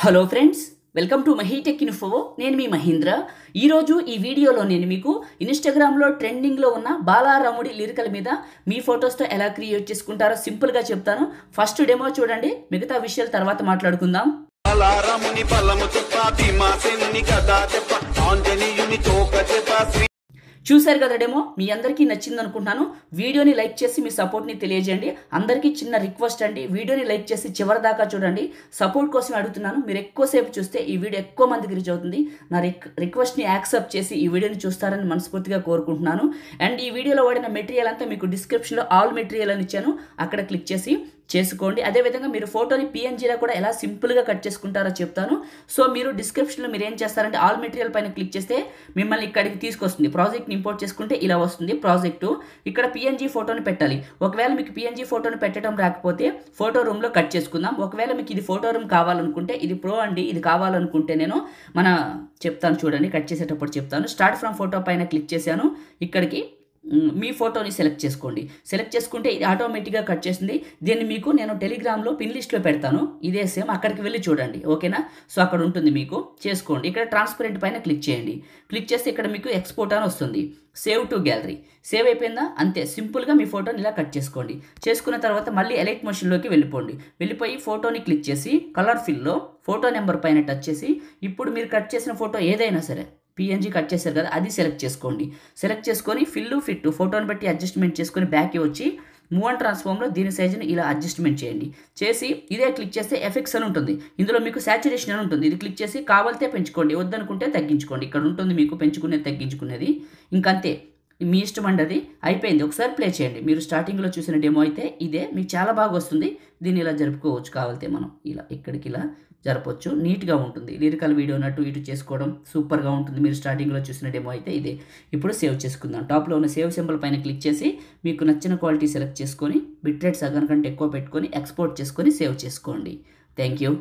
Hello friends, welcome to MahiTech info. నేను మీ మహీంద్ర. ఈరోజు ఈ వీడియోలో నేను మీకు ఇన్స్టాగ్రామ్లో ట్రెండింగ్లో ఉన్న బాలారాముడి లిరికల్ మీద మీ ఫొటోస్తో ఎలా క్రియేట్ చేసుకుంటారో సింపుల్గా చెప్తాను. ఫస్ట్ డెమో చూడండి, మిగతా విషయాలు తర్వాత మాట్లాడుకుందాం. బాలారాముని బలము చెప్ప, భీమసేనుని కథ చెప్ప, ఆంజనేయుని తోక చెప్ప. చూశారు కదా డెమో, మీ అందరికీ నచ్చింది అనుకుంటున్నాను. వీడియోని లైక్ చేసి మీ సపోర్ట్ని తెలియజేయండి. అందరికీ చిన్న రిక్వెస్ట్ అండి, వీడియోని లైక్ చేసి చివరి దాకా చూడండి. సపోర్ట్ కోసం అడుగుతున్నాను. మీరు ఎక్కువసేపు చూస్తే ఈ వీడియో ఎక్కువ మందికి రీచ్ అవుతుంది. నా రిక్వెస్ట్ని యాక్సెప్ట్ చేసి ఈ వీడియోని చూస్తారని మనస్ఫూర్తిగా కోరుకుంటున్నాను. అండ్ ఈ వీడియోలో వాడిన మెటీరియల్ అంతా మీకు డిస్క్రిప్షన్లో ఆల్ మెటీరియల్ అని ఇచ్చాను, అక్కడ క్లిక్ చేసి చేసుకోండి. అదేవిధంగా మీరు ఫోటోని పిఎన్జీలో కూడా ఎలా సింపుల్గా కట్ చేసుకుంటారో చెప్తాను. సో మీరు డిస్క్రిప్షన్లో మీరు ఏం చేస్తారంటే ఆల్ మెటీరియల్ పైన క్లిక్ చేస్తే మిమ్మల్ని ఇక్కడికి తీసుకొస్తుంది. ప్రాజెక్ట్ని ఇంపోర్ట్ చేసుకుంటే ఇలా వస్తుంది ప్రాజెక్టు. ఇక్కడ పిఎన్జీ ఫోటోని పెట్టాలి. ఒకవేళ మీకు పిఎన్జీ ఫోటోని పెట్టడం రాకపోతే ఫోటో రూమ్లో కట్ చేసుకుందాం. ఒకవేళ మీకు ఇది ఫోటో రూమ్ కావాలనుకుంటే ఇది ప్రో అండి, ఇది కావాలనుకుంటే నేను చెప్తాను చూడండి, కట్ చేసేటప్పుడు చెప్తాను. స్టార్ట్ ఫ్రమ్ ఫోటో పైన క్లిక్ చేశాను. ఇక్కడికి మీ ఫోటోని సెలెక్ట్ చేసుకోండి. సెలెక్ట్ చేసుకుంటే ఇది ఆటోమేటిక్గా కట్ చేస్తుంది. దీన్ని మీకు నేను టెలిగ్రామ్లో పిన్ లిస్ట్లో పెడతాను. ఇదే సేమ్, అక్కడికి వెళ్ళి చూడండి, ఓకేనా? సో అక్కడ ఉంటుంది, మీకు చేసుకోండి. ఇక్కడ ట్రాన్స్పరెంట్ పైన క్లిక్ చేయండి. క్లిక్ చేస్తే ఇక్కడ మీకు ఎక్స్పోర్ట్ అని వస్తుంది. Save to gallery. సేవ్ అయిపోయిందా? అంతే, సింపుల్గా మీ ఫోటోని ఇలా కట్ చేసుకోండి. చేసుకున్న తర్వాత మళ్ళీ ఎలైట్ మోషన్లోకి వెళ్ళిపోయి ఫోటోని క్లిక్ చేసి కలర్ ఫిల్లో ఫోటో నెంబర్ పైన టచ్ చేసి ఇప్పుడు మీరు కట్ చేసిన ఫోటో ఏదైనా సరే, పిఎన్జీ కట్ చేశారు కదా, అది సెలెక్ట్ చేసుకోండి. సెలెక్ట్ చేసుకొని ఫిట్ ఫోటోని బట్టి అడ్జస్ట్మెంట్ చేసుకొని బ్యాక్కి వచ్చి మూవ్ అండ్ ట్రాన్స్ఫార్మ్లో దీని సైజుని ఇలా అడ్జస్ట్మెంట్ చేయండి. చేసి ఇదే క్లిక్ చేస్తే ఎఫెక్ట్స్ అని ఉంటుంది. ఇందులో మీకు సాచురేషన్ అని ఉంటుంది. ఇది క్లిక్ చేసి కావాలితే పెంచుకోండి, వద్దనుకుంటే తగ్గించుకోండి. ఇక్కడ ఉంటుంది మీకు పెంచుకునేది తగ్గించుకునేది. ఇంకంతే, మీ ఇష్టం అండి. అది అయిపోయింది. ఒకసారి ప్లే చేయండి. మీరు స్టార్టింగ్లో చూసిన డెమో అయితే ఇదే, మీకు చాలా బాగా వస్తుంది. దీన్ని ఇలా జరుపుకోవచ్చు. కావాలితే మనం ఇలా ఇక్కడికి ఇలా జరపవచ్చు. నీట్గా ఉంటుంది. లిరికల్ వీడియో అటు ఇటు చేసుకోవడం సూపర్గా ఉంటుంది. మీరు స్టార్టింగ్లో చూసిన డెమో అయితే ఇదే. ఇప్పుడు సేవ్ చేసుకుందాం. టాప్లో ఉన్న సేవ్ సింబల్ పైన క్లిక్ చేసి మీకు నచ్చిన క్వాలిటీ సెలెక్ట్ చేసుకొని బిట్రేట్ సగం కంటే ఎక్కువ పెట్టుకొని ఎక్స్పోర్ట్ చేసుకొని సేవ్ చేసుకోండి. Thank you.